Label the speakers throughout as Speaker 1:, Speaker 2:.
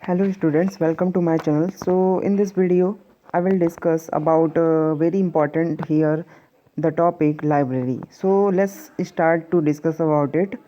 Speaker 1: Hello students, welcome to my channel. So in this video I will discuss about very important here the topic library. So let's start to discuss about it.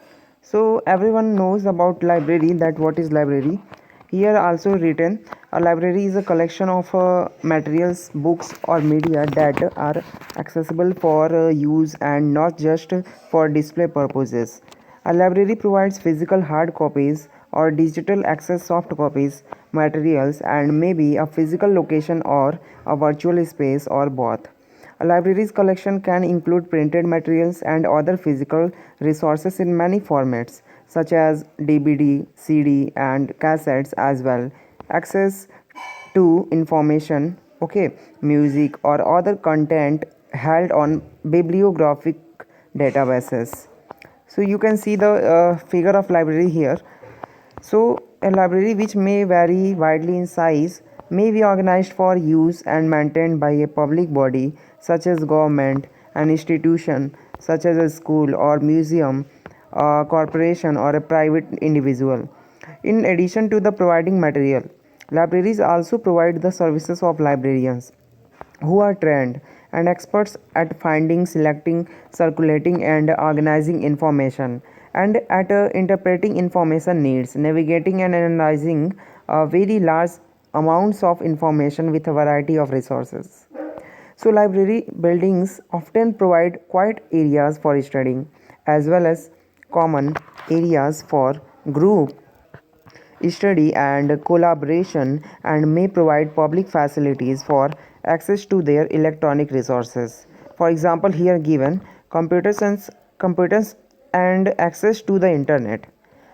Speaker 1: So everyone knows about library, that what is library. Here also written a library is a collection of materials, books or media that are accessible for use and not just for display purposes. A library provides physical hard copies or digital access soft copies, materials, and maybe a physical location or a virtual space or both. A library's collection can include printed materials and other physical resources in many formats, such as DVD, CD, and cassettes as well. Access to information, okay, music, or other content held on bibliographic databases. So you can see the figure of library here. So a library, which may vary widely in size, may be organized for use and maintained by a public body such as government, an institution such as a school or museum, a corporation or a private individual. In addition to the providing material, libraries also provide the services of librarians who are trained and experts at finding, selecting, circulating, and organizing information, and at interpreting information needs, navigating and analyzing very large amounts of information with a variety of resources. So, library buildings often provide quiet areas for studying as well as common areas for group study and collaboration, and may provide public facilities for access to their electronic resources. For example, here given computers and access to the internet.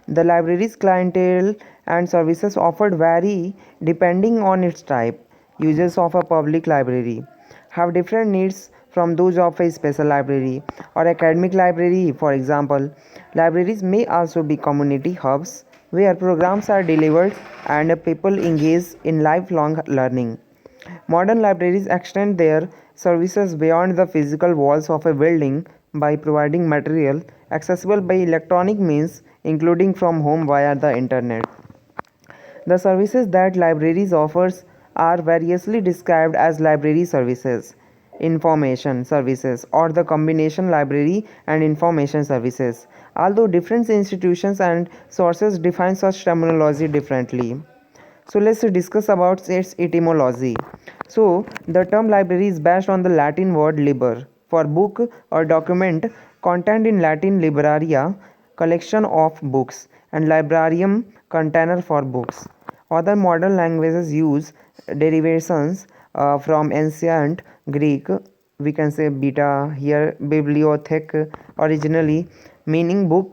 Speaker 1: The library's clientele and services offered vary depending on its type. Users of a public library have different needs from those of a special library or academic library. For example, libraries may also be community hubs where programs are delivered and people engage in lifelong learning. Modern libraries extend their services beyond the physical walls of a building by providing material accessible by electronic means, including from home via the internet. The services that libraries offers are variously described as library services, information services, or the combination library and information services, although different institutions and sources define such terminology differently. So let's discuss about its etymology. So the term library is based on the Latin word liber for book or document, contained in Latin libraria, collection of books, and librarium, container for books. Other modern languages use derivations from ancient Greek. We can say beta here, bibliothek, originally meaning book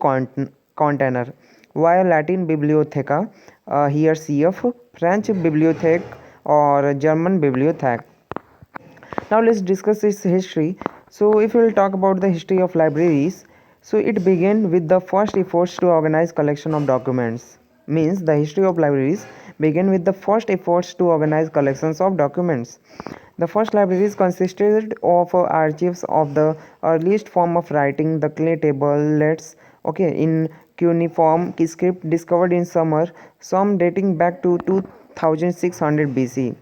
Speaker 1: container, while Latin bibliotheca, here CF, French bibliothèque, or German bibliothèque. Now let's discuss its history. So if we will talk about the history of libraries, so it began with the first efforts to organize collection of documents. Means the history of libraries began with the first efforts to organize collections of documents. The first libraries consisted of archives of the earliest form of writing, the clay tablets, okay, in cuneiform script discovered in Sumer, some dating back to 2600 BC.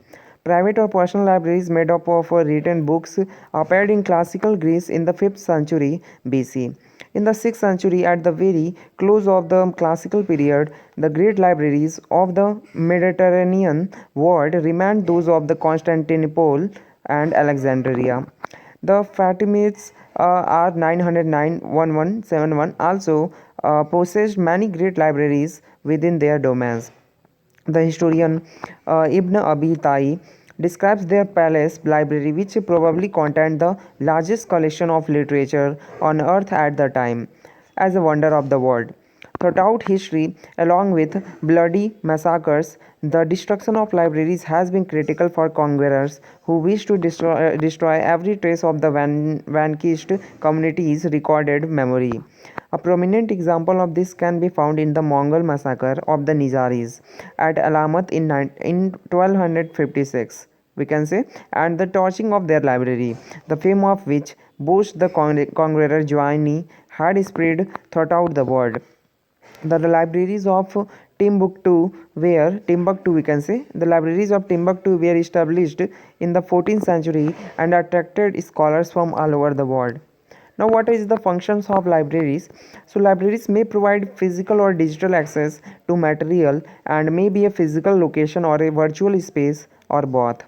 Speaker 1: Private or personal libraries made up of written books appeared in classical Greece in the 5th century BC. In the 6th century, at the very close of the classical period, the great libraries of the Mediterranean world remained those of the Constantinople and Alexandria. The Fatimids are 909-1171 also possessed many great libraries within their domains. The historian Ibn Abi Tai describes their palace library, which probably contained the largest collection of literature on earth at the time, as a wonder of the world. Throughout history, along with bloody massacres, the destruction of libraries has been critical for conquerors who wish to destroy every trace of the vanquished community's recorded memory. A prominent example of this can be found in the Mongol massacre of the Nizaris at Alamat in 1256, we can say, and the torching of their library, the fame of which boasts the conqueror Joini had spread throughout the world. The libraries of Timbuktu we can say. The libraries of Timbuktu were established in the 14th century and attracted scholars from all over the world. Now, what is the functions of libraries? So, libraries may provide physical or digital access to material and may be a physical location or a virtual space or both.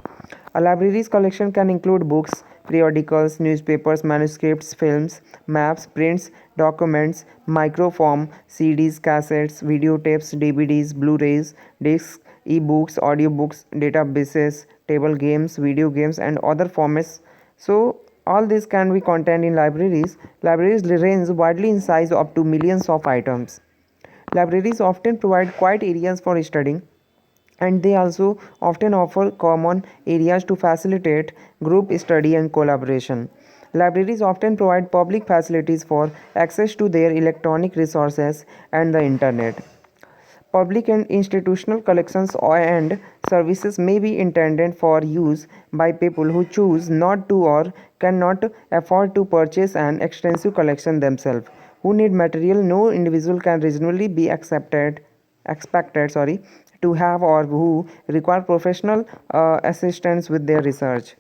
Speaker 1: A library's collection can include books, periodicals, newspapers, manuscripts, films, maps, prints, documents, microform, CDs, cassettes, videotapes, DVDs, Blu-rays, discs, e-books, audiobooks, databases, table games, video games, and other formats. So, all this can be contained in libraries. Libraries range widely in size up to millions of items. Libraries often provide quiet areas for studying, and they also often offer common areas to facilitate group study and collaboration. Libraries often provide public facilities for access to their electronic resources and the internet. Public and institutional collections and services may be intended for use by people who choose not to or cannot afford to purchase an extensive collection themselves. Who need material no individual can reasonably be expected to have, or who require professional assistance with their research.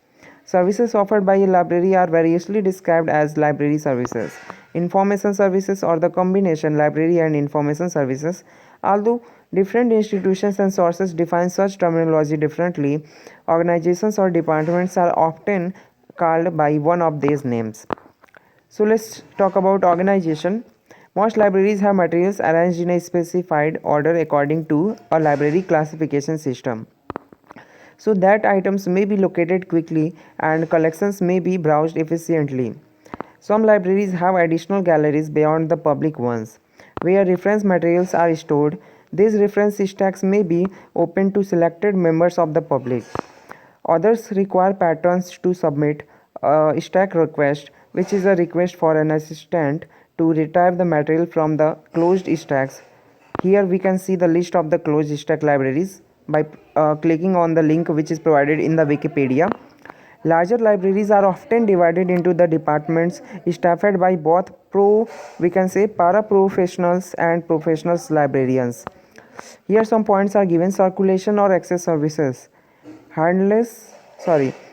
Speaker 1: Services offered by a library are variously described as library services, information services, or the combination library and information services. Although different institutions and sources define such terminology differently, organizations or departments are often called by one of these names. So let's talk about organization. Most libraries have materials arranged in a specified order according to a library classification system, so that items may be located quickly and collections may be browsed efficiently. Some libraries have additional galleries beyond the public ones, where reference materials are stored. These reference stacks may be open to selected members of the public. Others require patrons to submit a stack request, which is a request for an assistant to retrieve the material from the closed stacks. Here we can see the list of the closed stack libraries by clicking on the link which is provided in the Wikipedia. Larger libraries are often divided into the departments staffed by both we can say para-professionals and professionals librarians. Here some points are given: circulation or access services. Handless,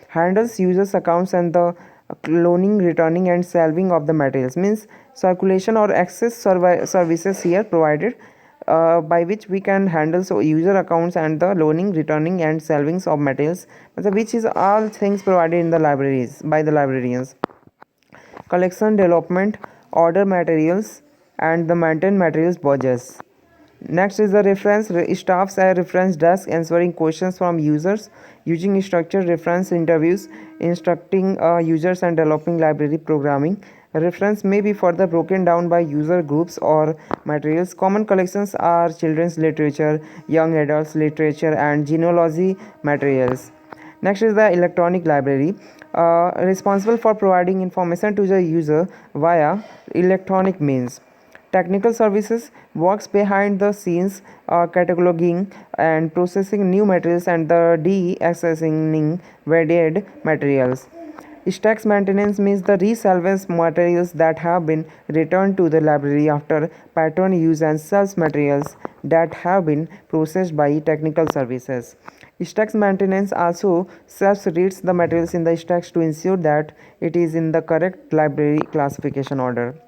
Speaker 1: handles users accounts and the cloning, returning and salving of the materials. Means circulation or access services here provided, by which we can handle so user accounts and the loaning, returning and salvings of materials, which is all things provided in the libraries by the librarians. Collection, development, order materials and the maintain materials budgets. Next is the reference. Staffs a reference desk answering questions from users using structured reference interviews, instructing users and developing library programming. Reference may be further broken down by user groups or materials. Common collections are children's literature, young adults literature and genealogy materials. Next is the electronic library, responsible for providing information to the user via electronic means. Technical services works behind the scenes, cataloging and processing new materials and the de-accessing varied materials. Stacks maintenance means the resalvage materials that have been returned to the library after pattern use and sells materials that have been processed by technical services. Stacks maintenance also self-reads the materials in the stacks to ensure that it is in the correct library classification order.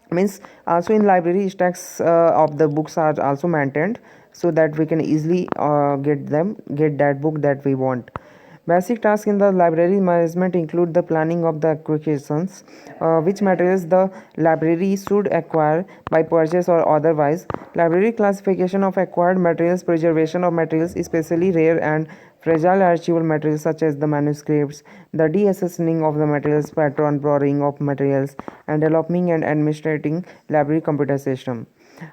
Speaker 1: Means also in library stacks of the books are also maintained, so that we can easily get that book that we want. Basic tasks in the library management include the planning of the acquisitions, which materials the library should acquire by purchase or otherwise, library classification of acquired materials, preservation of materials, especially rare and fragile archival materials such as the manuscripts, the deaccessioning of the materials, pattern borrowing of materials, and developing and administrating library computer system.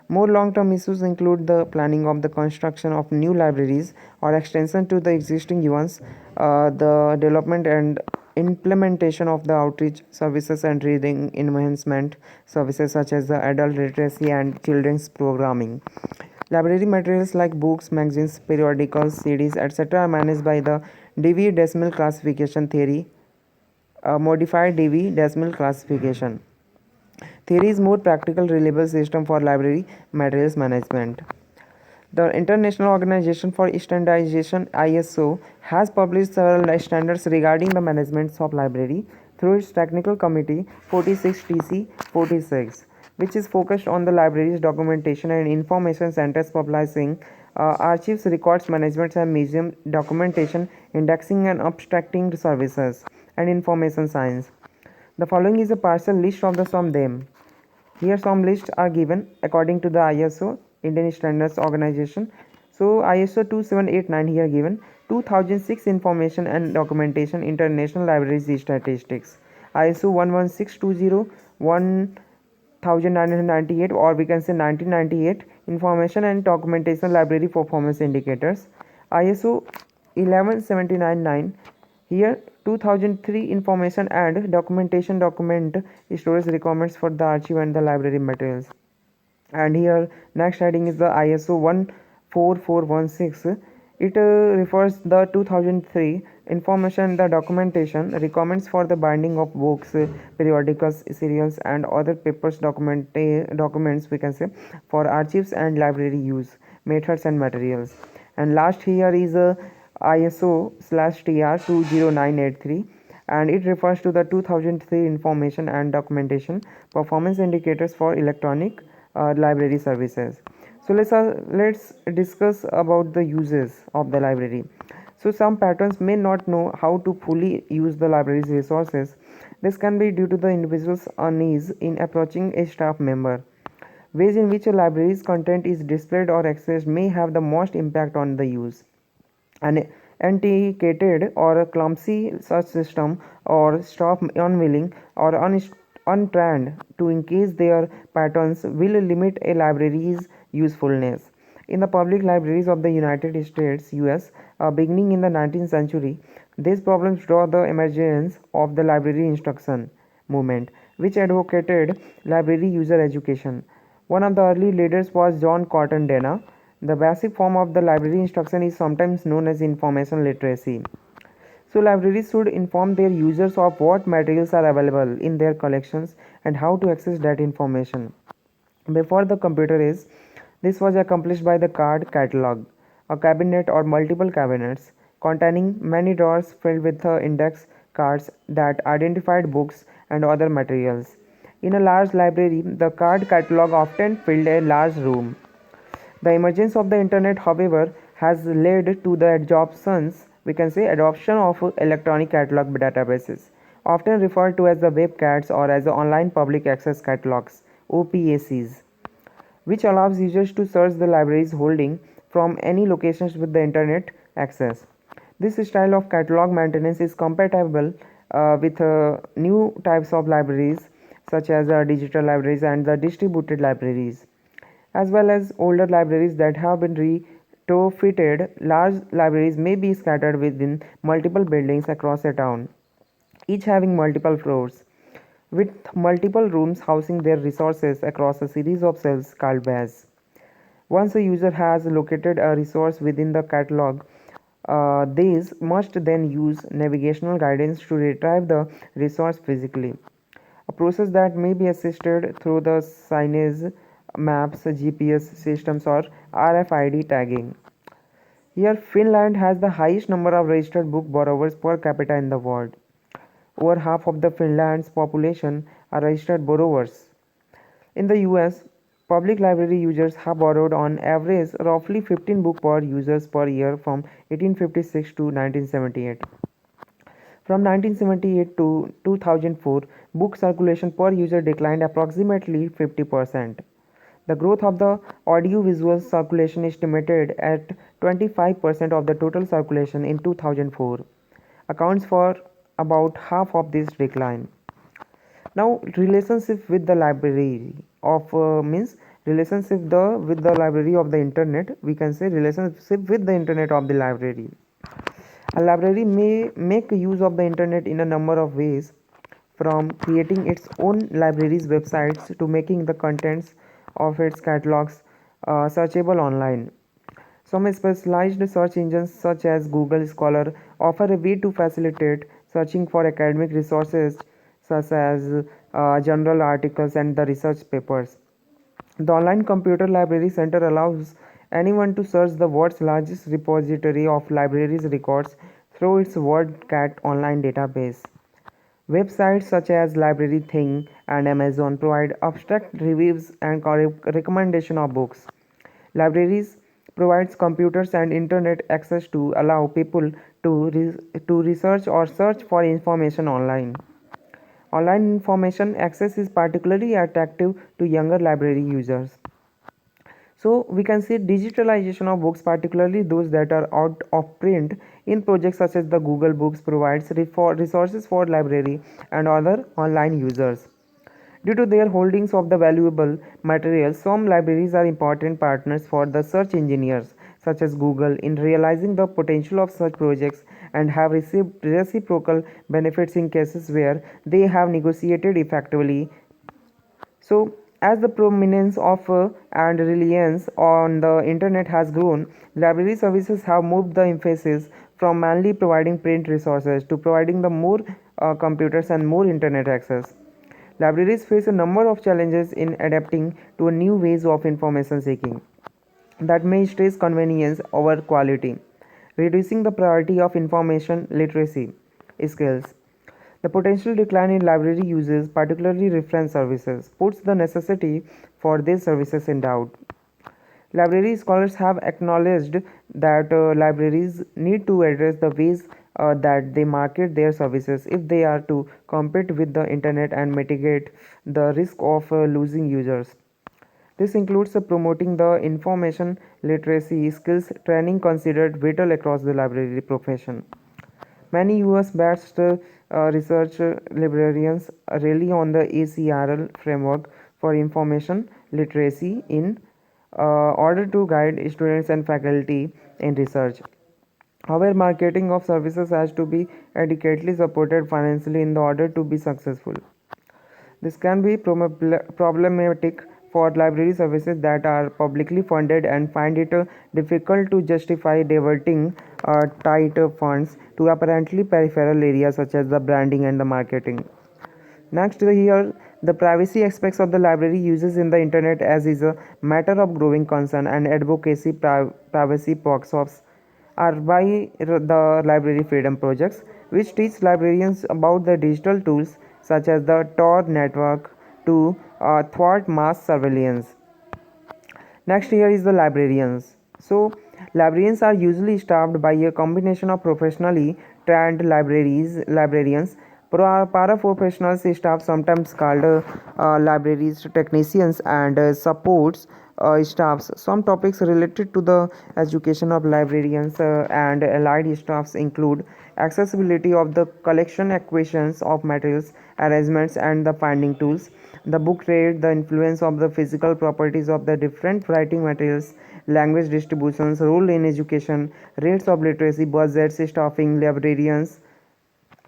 Speaker 1: More long-term issues include the planning of the construction of new libraries or extension to the existing ones, the development and implementation of the outreach services and reading enhancement services such as the adult literacy and children's programming. Library materials like books, magazines, periodicals, CDs, etc. are managed by the Dewey Decimal Classification Theory, modified Dewey Decimal Classification. Theory is more practical, reliable system for library materials management. The International Organization for Standardization (ISO) has published several standards regarding the management of library through its technical committee 46 TC 46, which is focused on the library's documentation and information centers publishing archives, records management, and museum documentation, indexing and abstracting services, and information science. The following is a partial list of the some them. Here some lists are given according to the ISO Indian Standards Organization. So ISO 2789 here given 2006 Information and Documentation International Libraries Statistics. ISO 11620 1998 or we can say 1998 Information and Documentation Library Performance Indicators. ISO 11799 here 2003 Information and Documentation Document Storage Requirements for the archive and the library materials. And here next heading is the ISO 14416. It refers the 2003 information and the documentation requirements for the binding of books, periodicals, serials, and other papers documents we can say for archives and library use methods and materials. And last here is ISO/TR 20983, and it refers to the 2003 information and documentation performance indicators for electronic library services. So let's discuss about the uses of the library. So some patrons may not know how to fully use the library's resources. This can be due to the individual's unease in approaching a staff member. Ways in which a library's content is displayed or accessed may have the most impact on the use. An antiquated or a clumsy search system or staff unwilling or untrained to engage their patrons will limit a library's usefulness. In the public libraries of the United States (US), beginning in the 19th century, these problems draw the emergence of the library instruction movement, which advocated library user education. One of the early leaders was John Cotton Dana. The basic form of the library instruction is sometimes known as information literacy. So libraries should inform their users of what materials are available in their collections and how to access that information. Before the computer age, this was accomplished by the card catalog, a cabinet or multiple cabinets containing many drawers filled with index cards that identified books and other materials. In a large library, the card catalog often filled a large room. The emergence of the internet, however, has led to the adoption of electronic catalog databases, often referred to as the webcats or as the online public access catalogs (OPACs), which allows users to search the library's holding from any locations with the internet access. This style of catalog maintenance is compatible with new types of libraries such as digital libraries and the distributed libraries, as well as older libraries that have been retrofitted. Large libraries may be scattered within multiple buildings across a town, each having multiple floors, with multiple rooms housing their resources across a series of cells called bays. Once a user has located a resource within the catalog, these must then use navigational guidance to retrieve the resource physically, a process that may be assisted through the signage, maps, GPS systems, or RFID tagging. Here, Finland has the highest number of registered book borrowers per capita in the world. Over half of the Finland's population are registered borrowers. In the US, public library users have borrowed on average roughly 15 books per users per year from 1856 to 1978. From 1978 to 2004, book circulation per user declined approximately 50%. The growth of the audiovisual circulation estimated at 25% of the total circulation in 2004 accounts for about half of this decline. Now, relationship with the library of means relationship with the library of the internet. We can say relationship with the internet of the library. A library may make use of the internet in a number of ways, from creating its own library's websites to making the contents of its catalogs searchable online. Some specialized search engines such as Google Scholar offer a way to facilitate searching for academic resources such as journal articles and the research papers. The Online Computer Library Center allows anyone to search the world's largest repository of libraries records through its WordCat online database. Websites such as Library Thing and Amazon provide abstract reviews and recommendation of books. Libraries provides computers and internet access to allow people to research or search for information online. Online information access is particularly attractive to younger library users. So we can see digitalization of books, particularly those that are out of print, in projects such as the Google Books provides resources for library and other online users. Due to their holdings of the valuable materials, some libraries are important partners for the search engineers such as Google in realizing the potential of such projects and have received reciprocal benefits in cases where they have negotiated effectively. So, as the prominence of and reliance on the internet has grown, library services have moved the emphasis from mainly providing print resources to providing the more computers and more internet access. Libraries face a number of challenges in adapting to new ways of information seeking that may stress convenience over quality, reducing the priority of information literacy skills. The potential decline in library uses, particularly reference services, puts the necessity for these services in doubt. Library scholars have acknowledged that libraries need to address the ways that they market their services if they are to compete with the internet and mitigate the risk of losing users. This includes promoting the information literacy skills training considered vital across the library profession. Many US-based research librarians rely on the ACRL framework for information literacy in order to guide students and faculty in research. However, marketing of services has to be adequately supported financially in order to be successful. This can be problematic for library services that are publicly funded and find it difficult to justify diverting tight funds to apparently peripheral areas such as the branding and the marketing. Next, here the privacy aspects of the library uses in the internet as is a matter of growing concern and advocacy. Privacy workshops are by the Library Freedom Projects, which teach librarians about the digital tools such as the Tor network to thwart mass surveillance. Next here is the librarians. So librarians are usually staffed by a combination of professionally trained librarians, paraprofessionals staff sometimes called libraries technicians and supports staffs. Some topics related to the education of librarians and allied staffs include accessibility of the collection equations of materials, arrangements and the finding tools, the book trade, the influence of the physical properties of the different writing materials, language distributions, role in education, rates of literacy, budgets, staffing, librarians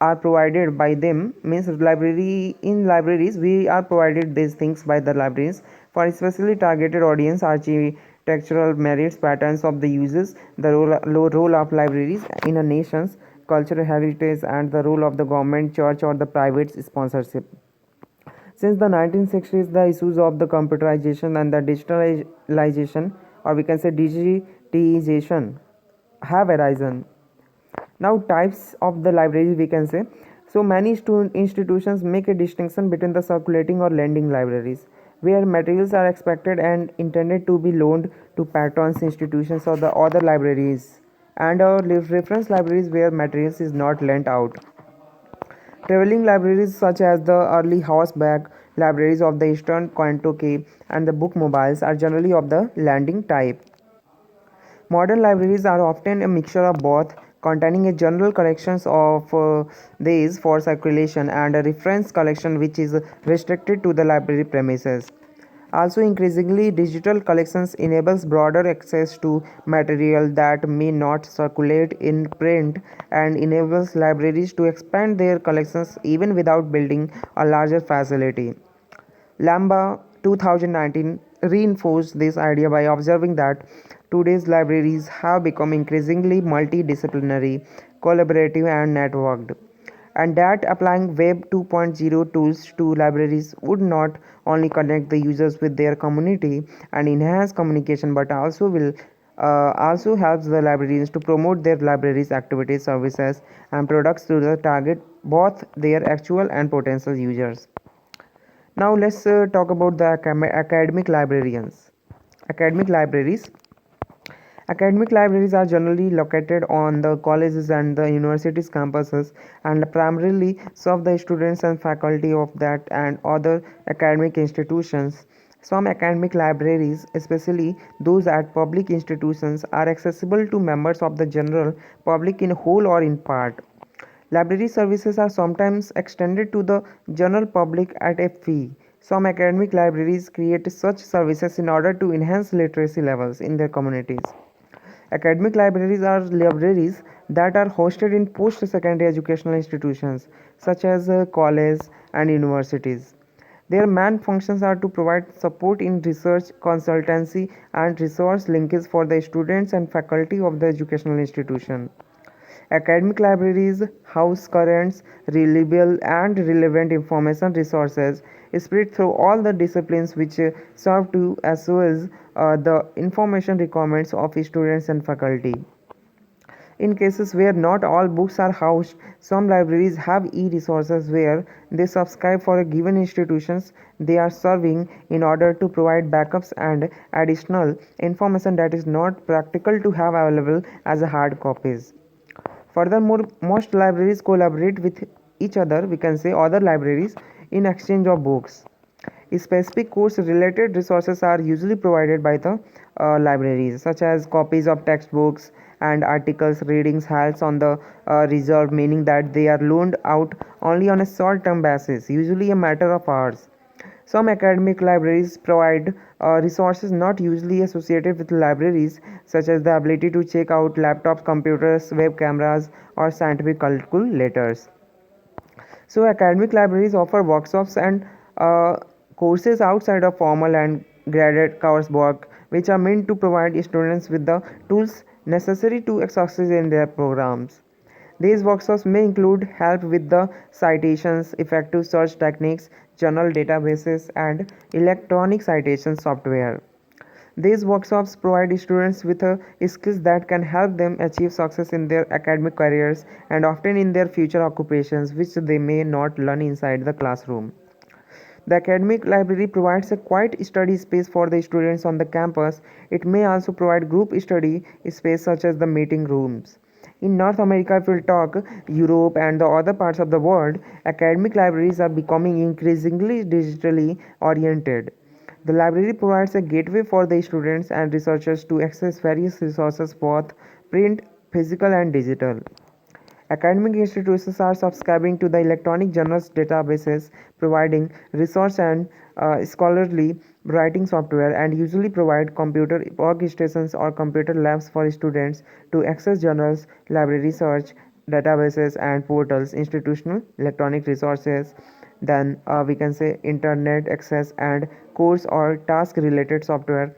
Speaker 1: are provided by them means library in libraries we are provided these things by the libraries for especially targeted audience architectural merits patterns of the uses the role of libraries in a nation's cultural heritage and the role of the government church or the private sponsorship. Since the 1960s, the issues of the computerization and the digitalization, or we can say digitization, have arisen. Now, types of the libraries we can say. So, many institutions make a distinction between the circulating or lending libraries, where materials are expected and intended to be loaned to patrons, institutions, or the other libraries, and reference libraries where materials is not lent out. Traveling libraries such as the early horseback libraries of the Eastern Kentucky and the bookmobiles are generally of the landing type. Modern libraries are often a mixture of both, containing a general collections of these for circulation and a reference collection which is restricted to the library premises. Also, increasingly, digital collections enables broader access to material that may not circulate in print and enables libraries to expand their collections even without building a larger facility. Lamba 2019 reinforced this idea by observing that today's libraries have become increasingly multidisciplinary, collaborative, and networked, and that applying Web 2.0 tools to libraries would not only connect the users with their community and enhance communication but also will also helps the librarians to promote their libraries activities, services, and products to the target both their actual and potential users. Now let's talk about the academic librarians. Academic libraries. Academic libraries are generally located on the colleges and the universities campuses and primarily serve the students and faculty of that and other academic institutions. Some academic libraries, especially those at public institutions, are accessible to members of the general public in whole or in part. Library services are sometimes extended to the general public at a fee. Some academic libraries create such services in order to enhance literacy levels in their communities. Academic libraries are libraries that are hosted in post-secondary educational institutions such as colleges and universities. Their main functions are to provide support in research, consultancy, and resource linkage for the students and faculty of the educational institution. Academic libraries house current, reliable, and relevant information resources spread through all the disciplines which serve to assess the information requirements of students and faculty. In cases where not all books are housed, some libraries have e-resources where they subscribe for a given institutions they are serving in order to provide backups and additional information that is not practical to have available as a hard copies. Furthermore, most libraries collaborate with each other, we can say other libraries, in exchange of books. Specific course related resources are usually provided by the libraries, such as copies of textbooks and articles, readings held on the reserve, meaning that they are loaned out only on a short term basis, usually a matter of hours. Some academic libraries provide resources not usually associated with libraries, such as the ability to check out laptops, computers, web cameras, or scientific calculators. So, academic libraries offer workshops and courses outside of formal and graded coursework, which are meant to provide students with the tools necessary to succeed in their programs. These workshops may include help with the citations, effective search techniques, journal databases, and electronic citation software. These workshops provide students with skills that can help them achieve success in their academic careers and often in their future occupations, which they may not learn inside the classroom. The academic library provides a quiet study space for the students on the campus. It may also provide group study space such as the meeting rooms. In North America, if we talk Europe and the other parts of the world, academic libraries are becoming increasingly digitally oriented. The library provides a gateway for the students and researchers to access various resources, both print, physical, and digital. Academic institutions are subscribing to the electronic journals databases, providing research and scholarly writing software, and usually provide computer workstations or computer labs for students to access journals, library research, databases, and portals, institutional electronic resources. Then we can say internet access and course or task related software,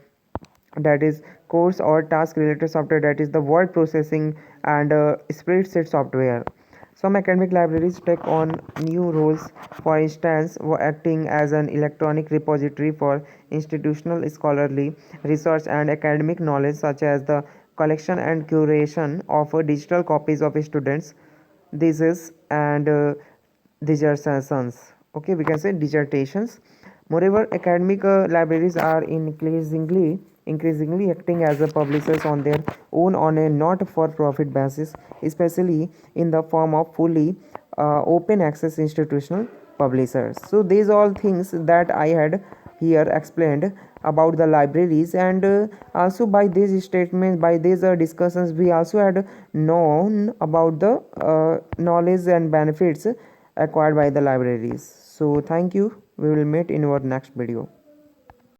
Speaker 1: that is course or task related software, that is the word processing and spreadsheet software. Some academic libraries take on new roles, for instance acting as an electronic repository for institutional scholarly research and academic knowledge, such as the collection and curation of digital copies of students theses and dissertations, okay, we can say dissertations. Moreover, academic libraries are increasingly acting as a publishers on their own on a not for profit basis, especially in the form of fully open access institutional publishers. So these all things that I had here explained about the libraries, and also by these statements, by these discussions, we also had known about the knowledge and benefits acquired by the libraries. So thank you, we will meet in our next video.